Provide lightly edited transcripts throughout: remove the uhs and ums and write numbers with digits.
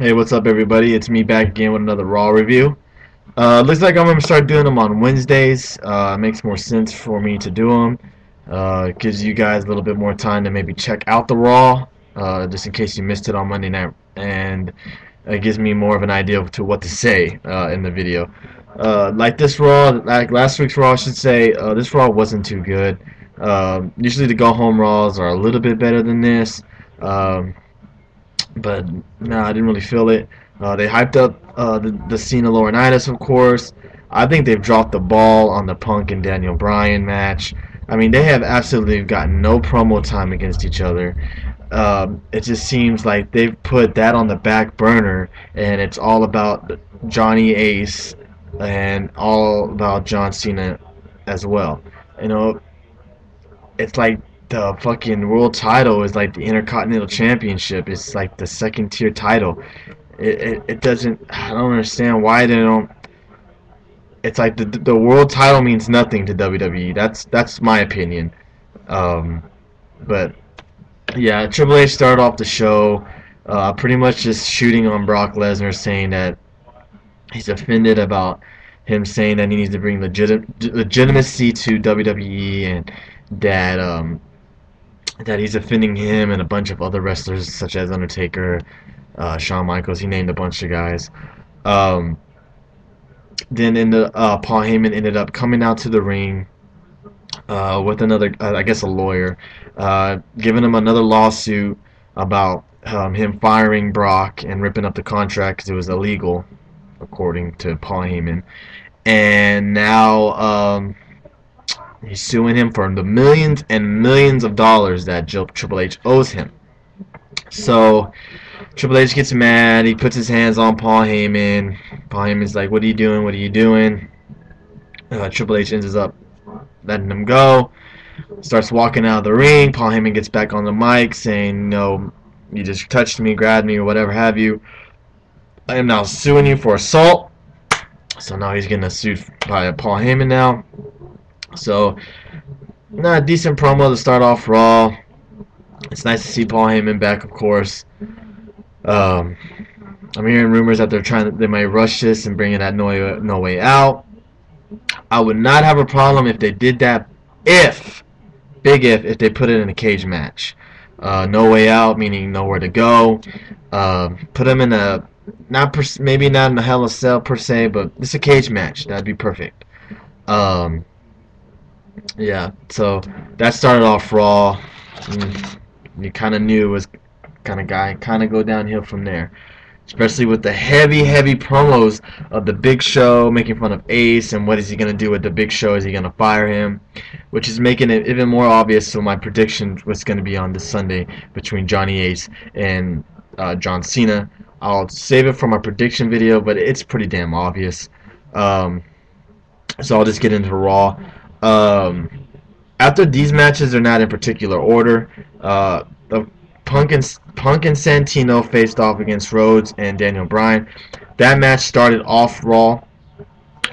Hey, what's up, everybody? It's me back again with another Raw review. Looks like I'm gonna start doing them on Wednesdays. It makes more sense for me to do them. Gives you guys a little bit more time to maybe check out the Raw, just in case you missed it on Monday night, and it gives me more of an idea to what to say in the video. Like this Raw, like last week's Raw, I should say, this Raw wasn't too good. Usually the go home Raws are a little bit better than this. Um, but no, I didn't really feel it. They hyped up the Cena Laurinaitis, of course. I think they've dropped the ball on the Punk and Daniel Bryan match. I mean, they have absolutely gotten no promo time against each other. It just seems like they've put that on the back burner, and it's all about Johnny Ace and all about John Cena as well. You know, it's like the fucking world title is like the Intercontinental Championship. It's like the second tier title. It doesn't. I don't understand why they don't. It's like the world title means nothing to WWE. That's my opinion. Um, but yeah, Triple H started off the show, pretty much just shooting on Brock Lesnar, saying that he's offended about him saying that he needs to bring legitimacy to WWE, and that he's offending him and a bunch of other wrestlers such as Undertaker, Shawn Michaels. He named a bunch of guys. Um, then Paul Heyman ended up coming out to the ring with another, I guess, a lawyer, giving him another lawsuit about him firing Brock and ripping up the contract because it was illegal, according to Paul Heyman. And now he's suing him for the millions and millions of dollars that Triple H owes him. So Triple H gets mad. He puts his hands on Paul Heyman. Paul Heyman's like, "What are you doing? What are you doing?" Triple H ends up letting him go. Starts walking out of the ring. Paul Heyman gets back on the mic saying, "No, you just touched me, grabbed me, or whatever have you. I am now suing you for assault." So now he's getting sued by Paul Heyman now. So, not a decent promo to start off Raw. It's nice to see Paul Heyman back, of course. Um, I'm hearing rumors that they might rush this and bring it at No Way Out. I would not have a problem if they did that, if they put it in a cage match. No Way Out, meaning nowhere to go. Put them in a, maybe not in a Hell in a Cell per se, but it's a cage match. That'd be perfect. Yeah, so that started off Raw. You kind of knew it was kind of go downhill from there. Especially with the heavy promos of the Big Show making fun of Ace and what is he going to do with the Big Show? Is he going to fire him? Which is making it even more obvious. So my prediction was going to be on this Sunday between Johnny Ace and John Cena. I'll save it for my prediction video, but it's pretty damn obvious. So I'll just get into Raw. After these matches are not in particular order. The Punk and Santino faced off against Rhodes and Daniel Bryan. That match started off Raw,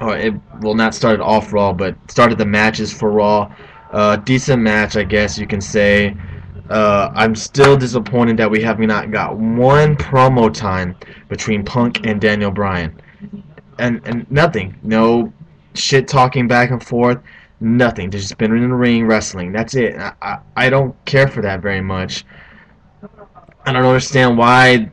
or it will not started off Raw, but started the matches for Raw. Decent match, I guess you can say. I'm still disappointed that we have not got one promo time between Punk and Daniel Bryan, and nothing. No shit talking back and forth. Nothing. They've just been in the ring wrestling. That's it. I don't care for that very much. I don't understand why.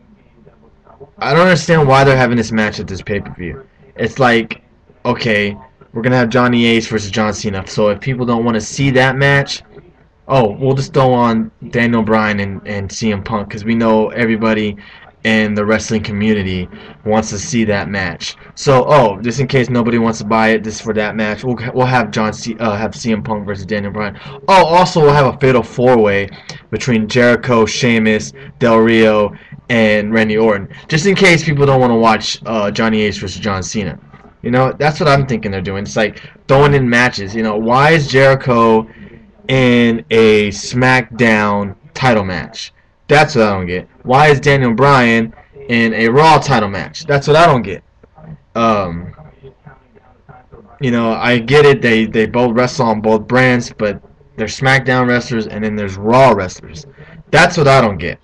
I don't understand why they're having this match at this pay-per-view. It's like, okay, we're gonna have Johnny Ace versus John Cena. So if people don't want to see that match, oh, we'll just throw on Daniel Bryan and CM Punk because we know everybody in the wrestling community wants to see that match. So, oh, just in case nobody wants to buy it, just for that match, we'll have have CM Punk versus Daniel Bryan. Oh, also we'll have a fatal four-way between Jericho, Sheamus, Del Rio, and Randy Orton, just in case people don't want to watch Johnny Ace versus John Cena. You know, that's what I'm thinking they're doing. It's like throwing in matches. You know, why is Jericho in a SmackDown title match? That's what I don't get. Why is Daniel Bryan in a Raw title match? That's what I don't get. You know, I get it. They both wrestle on both brands, but there's SmackDown wrestlers and then there's Raw wrestlers. That's what I don't get.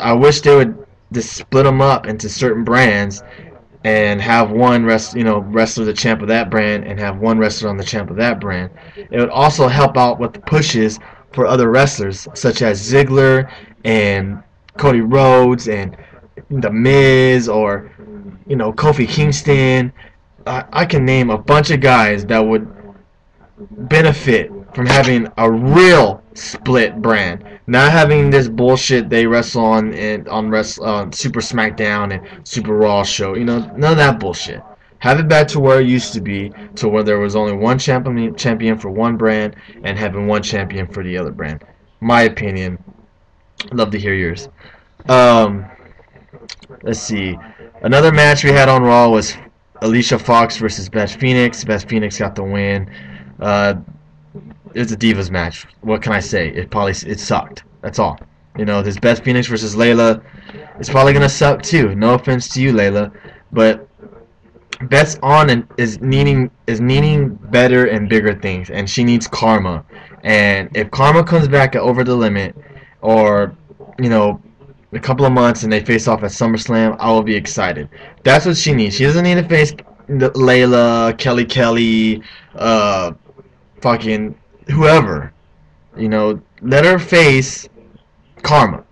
I wish they would just split them up into certain brands and have one wrestler the champ of that brand and have one wrestler on the champ of that brand. It would also help out with the pushes for other wrestlers such as Ziggler and Cody Rhodes and The Miz or Kofi Kingston. I can name a bunch of guys that would benefit from having a real split brand, not having this bullshit they wrestle on Super SmackDown and Super Raw show. None of that bullshit. Have it back to where it used to be, to where there was only one champion for one brand and having one champion for the other brand. My opinion. I'd love to hear yours. Um, let's see. Another match we had on Raw was Alicia Fox versus Beth Phoenix. Beth Phoenix got the win. Uh, it's a Divas match. What can I say? It sucked. That's all. This Beth Phoenix versus Layla. It's probably gonna suck too. No offense to you, Layla, but Beth's on and is needing better and bigger things, and she needs karma. And if karma comes back at Over the Limit, or a couple of months, and they face off at SummerSlam, I will be excited. That's what she needs. She doesn't need to face Layla, Kelly, fucking whoever. Let her face karma.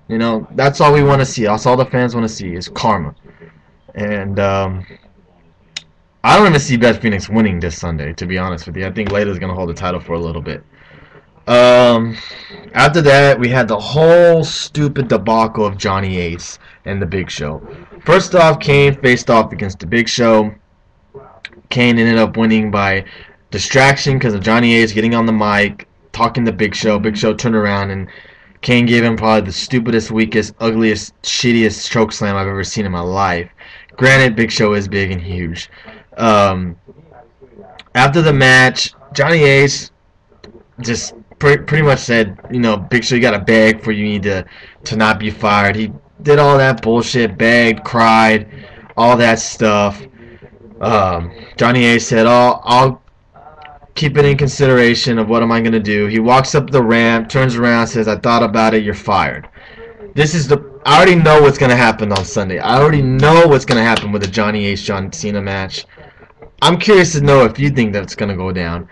That's all we want to see. That's all the fans want to see is karma. And I don't even see Beth Phoenix winning this Sunday, to be honest with you. I think Layla's going to hold the title for a little bit. After that, we had the whole stupid debacle of Johnny Ace and the Big Show. First off, Kane faced off against the Big Show. Kane ended up winning by distraction because of Johnny Ace getting on the mic, talking to Big Show. Big Show turned around and Kane gave him probably the stupidest, weakest, ugliest, shittiest choke slam I've ever seen in my life. Granted, Big Show is big and huge. After the match, Johnny Ace just pretty much said, Big Show, you gotta beg for you need to not be fired. He did all that bullshit, begged, cried, all that stuff. Johnny Ace said, I'll keep it in consideration of what am I going to do. He walks up the ramp, turns around, says, I thought about it, you're fired. I already know what's going to happen on Sunday. I already know what's going to happen with the Johnny Ace John Cena match. I'm curious to know if you think that's going to go down.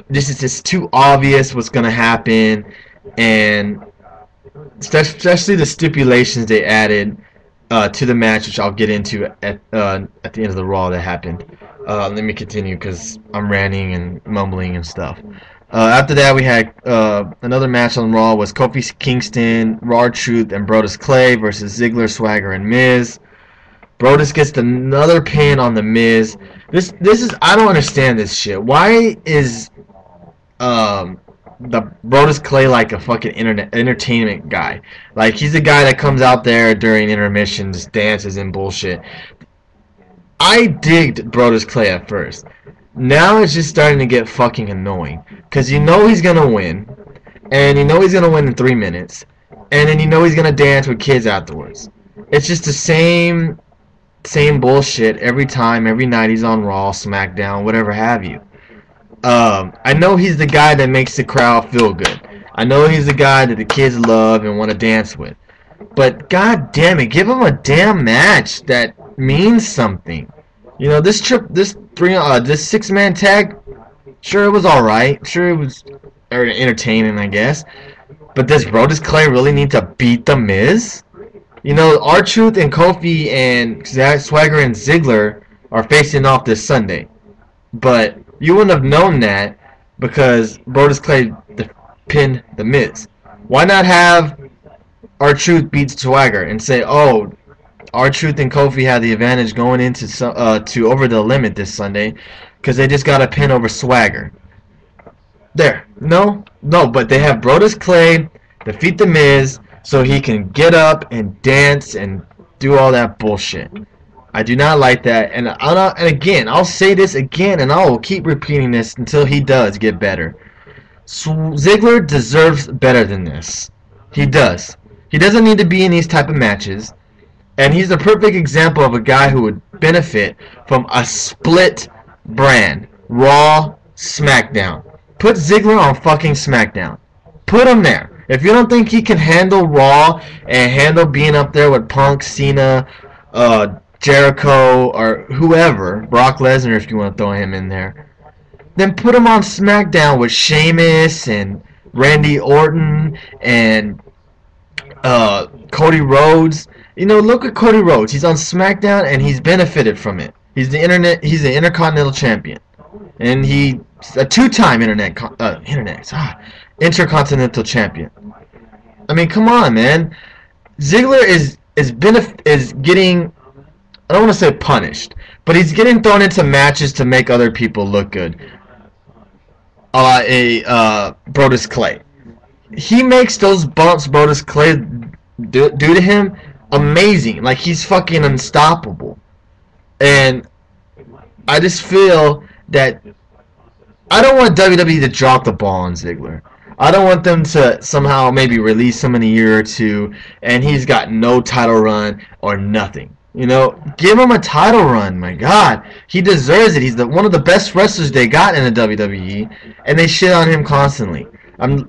This is just too obvious what's going to happen, and especially the stipulations they added to the match, which I'll get into at the end of the Raw that happened. Let me continue because I'm ranting and mumbling and stuff. After that, we had another match on Raw was Kofi Kingston, R-Truth, and Brodus Clay versus Ziggler, Swagger, and Miz. Brodus gets another pin on the Miz. This is I don't understand this shit. Why is the Brodus Clay like a fucking entertainment guy? Like he's the guy that comes out there during intermissions, dances and bullshit. I digged Brodus Clay at first. Now it's just starting to get fucking annoying. Because he's going to win. And he's going to win in 3 minutes. And then he's going to dance with kids afterwards. It's just the same bullshit every time, every night he's on Raw, SmackDown, whatever have you. I know he's the guy that makes the crowd feel good. I know he's the guy that the kids love and want to dance with. But god damn it, give him a damn match that means something. This 6-man tag, sure it was alright. Sure it was entertaining, I guess. But does Brodus Clay really need to beat The Miz? R-Truth and Kofi and Swagger and Ziggler are facing off this Sunday. But you wouldn't have known that because Brodus Clay pinned The Miz. Why not have R-Truth beat Swagger and say, oh, R-Truth and Kofi had the advantage going into to Over the Limit this Sunday because they just got a pin over Swagger. There. No, but they have Brodus Clay defeat The Miz so he can get up and dance and do all that bullshit. I do not like that, and again, I'll say this again, and I will keep repeating this until he does get better. Ziggler deserves better than this. He does. He doesn't need to be in these type of matches, and he's the perfect example of a guy who would benefit from a split brand. Raw, SmackDown. Put Ziggler on fucking SmackDown. Put him there. If you don't think he can handle Raw and handle being up there with Punk, Cena, Jericho, or whoever, Brock Lesnar if you want to throw him in there, then put him on SmackDown with Sheamus and Randy Orton and Cody Rhodes. You know, look at Cody Rhodes. He's on SmackDown and he's benefited from it. He's the Intercontinental Champion, and he's a two-time Intercontinental Champion. I mean, come on, man. Ziggler is getting, I don't want to say punished, but he's getting thrown into matches to make other people look good. Brodus Clay. He makes those bumps Brodus Clay do to him amazing. Like, he's fucking unstoppable. And I just feel that I don't want WWE to drop the ball on Ziggler. I don't want them to somehow maybe release him in a year or two and he's got no title run or nothing. You know, give him a title run. My God, he deserves it. He's one of the best wrestlers they got in the WWE, and they shit on him constantly.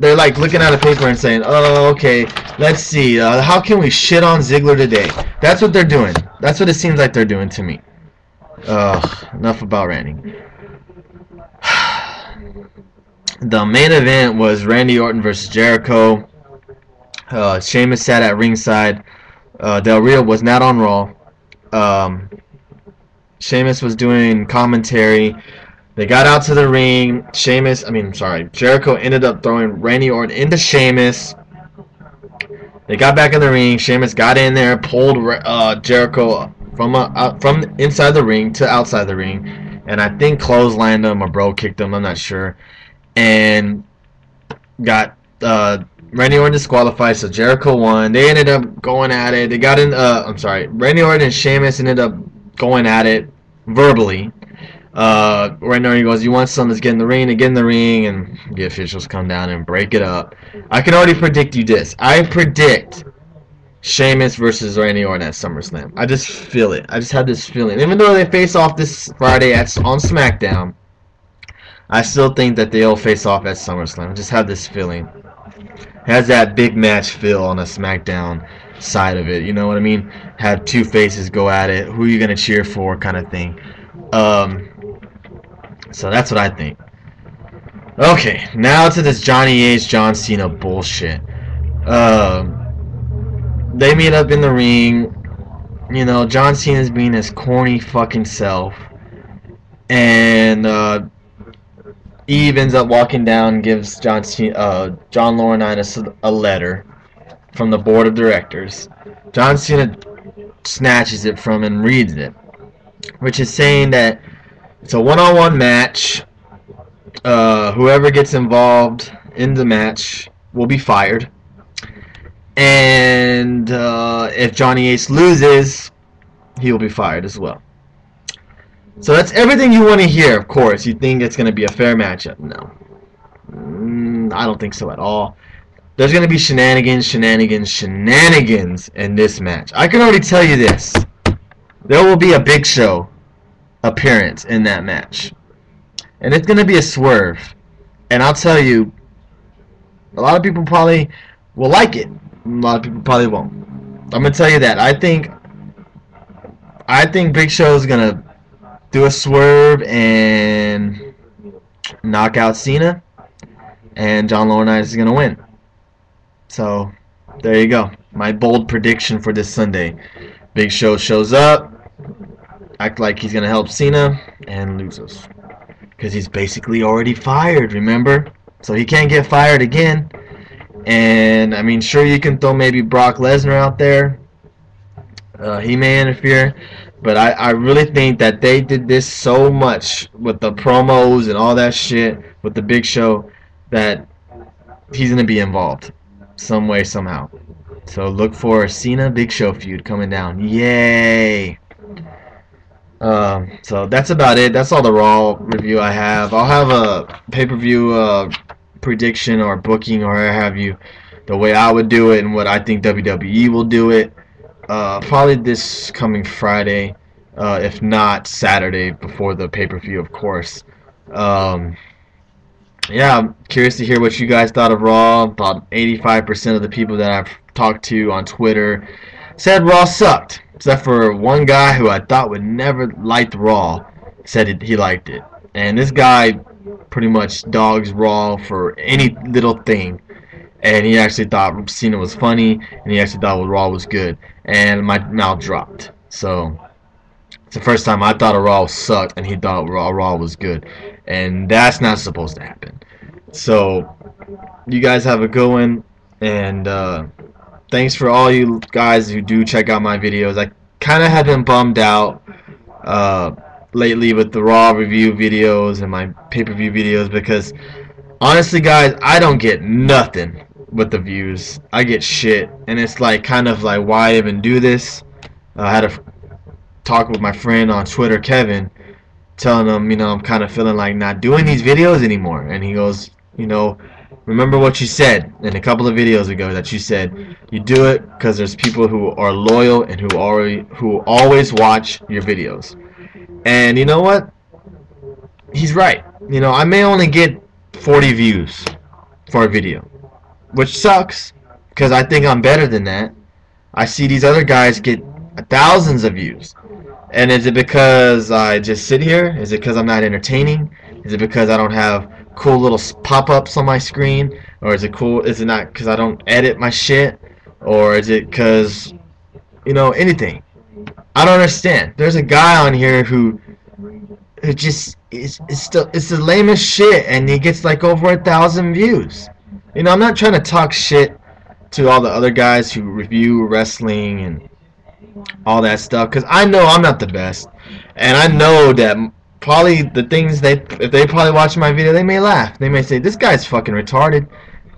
They're like looking at a paper and saying, "Oh, okay, let's see. How can we shit on Ziggler today?" That's what they're doing. That's what it seems like they're doing to me. Enough about ranting. The main event was Randy Orton versus Jericho. Sheamus sat at ringside. Del Rio was not on Raw. Sheamus was doing commentary. They got out to the ring. Jericho ended up throwing Randy Orton into Sheamus. They got back in the ring. Sheamus got in there, pulled Jericho from inside the ring to outside the ring, and I think clotheslined him or bro kicked him. I'm not sure, and got Randy Orton disqualified, so Jericho won. They ended up going at it. They got in. Randy Orton and Sheamus ended up going at it verbally. Randy Orton goes, "You want something? Let's get in the ring." They get in the ring, and the officials come down and break it up. I can already predict you this. I predict Sheamus versus Randy Orton at SummerSlam. I just feel it. I just have this feeling. Even though they face off this Friday on SmackDown, I still think that they'll face off at SummerSlam. I just have this feeling. It has that big match feel on a SmackDown side of it. You know what I mean? Have two faces go at it. Who are you going to cheer for kind of thing. So that's what I think. Okay, now to this Johnny Ace, John Cena bullshit. They meet up in the ring. You know, John Cena's being his corny fucking self. And Eve ends up walking down and gives John Laurinaitis a letter from the board of directors. John Cena snatches it from him and reads it, which is saying that it's a one-on-one match. Whoever gets involved in the match will be fired. And if Johnny Ace loses, he will be fired as well. So that's everything you want to hear, of course. You think it's going to be a fair matchup? No. I don't think so at all. There's going to be shenanigans in this match. I can already tell you this. There will be a Big Show appearance in that match. And it's going to be a swerve. And I'll tell you, a lot of people probably will like it. A lot of people probably won't. I'm going to tell you that. I think Big Show is going to do a swerve and knock out Cena. And John Laurinaitis is going to win. So, there you go. My bold prediction for this Sunday. Big Show shows up, act like he's going to help Cena, and loses. Because he's basically already fired, remember? So he can't get fired again. And, I mean, sure, you can throw maybe Brock Lesnar out there. He may interfere. But I really think that they did this so much with the promos and all that shit with the Big Show that he's going to be involved some way, somehow. So look for a Cena Big Show feud coming down. Yay! So that's about it. That's all the Raw review I have. I'll have a pay-per-view prediction or booking or have you the way I would do it and what I think WWE will do it. Probably this coming Friday, if not Saturday before the pay-per-view, of course. yeah, I'm curious to hear what you guys thought of Raw. About 85% of the people that I've talked to on Twitter said Raw sucked, except for one guy who I thought would never liked Raw said he liked it. And this guy pretty much dogs Raw for any little thing. And he actually thought Cena was funny, and he actually thought Raw was good. And my mouth dropped. So it's the first time I thought a Raw sucked, and he thought Raw was good. And that's not supposed to happen. So you guys have a good one, and thanks for all you guys who do check out my videos. I kind of have been bummed out uh, lately with the Raw review videos and my pay-per-view videos because honestly, guys, I don't get nothing with the views. I get shit, and it's like kind of like why even do this? I had a talk with my friend on Twitter, Kevin, telling him, I'm kind of feeling like not doing these videos anymore, and he goes, remember what you said in a couple of videos ago that you said you do it because there's people who are loyal and who always watch your videos. And you know what? He's right. I may only get 40 views for a video, which sucks because I think I'm better than that. I see these other guys get thousands of views. And is it because I just sit here? Is it because I'm not entertaining? Is it because I don't have cool little pop-ups on my screen? Or is it not because I don't edit my shit? Or is it because, anything? I don't understand. There's a guy on here who just it's the lamest shit, and he gets like over 1,000 views. I'm not trying to talk shit to all the other guys who review wrestling and all that stuff, because I know I'm not the best, and I know that probably the things if they probably watch my video, they may laugh. They may say, this guy's fucking retarded.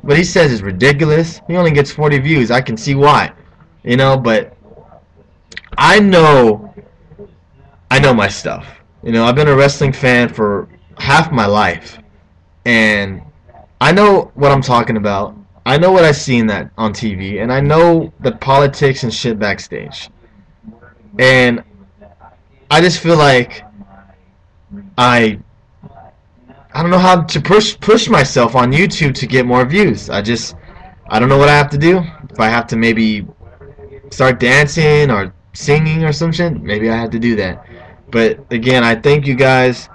What he says is ridiculous. He only gets 40 views. I can see why. But I know my stuff. I've been a wrestling fan for half my life, and I know what I'm talking about. I know what I seen that on TV, and I know the politics and shit backstage. And I just feel like I don't know how to push myself on YouTube to get more views. I don't know what I have to do. If I have to maybe start dancing or singing or some shit, maybe I have to do that. But again, I thank you guys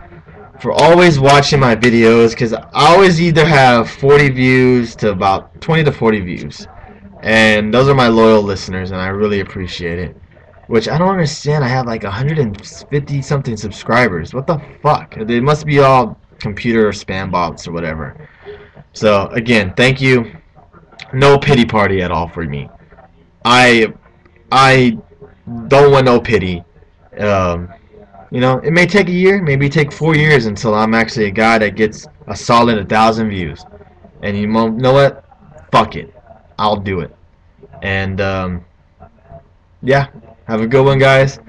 for always watching my videos, because I always either have 40 views to about 20 to 40 views. And those are my loyal listeners, and I really appreciate it. Which I don't understand. I have like 150 something subscribers. What the fuck? They must be all computer spam bots or whatever. So again, thank you. No pity party at all for me. I don't want no pity. It may take a year, maybe take 4 years until I'm actually a guy that gets a solid 1,000 views. And you know what? Fuck it. I'll do it. And yeah. Have a good one, guys.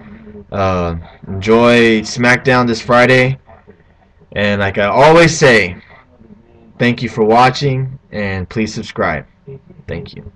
Enjoy SmackDown this Friday. And like I always say, thank you for watching, and please subscribe. Thank you.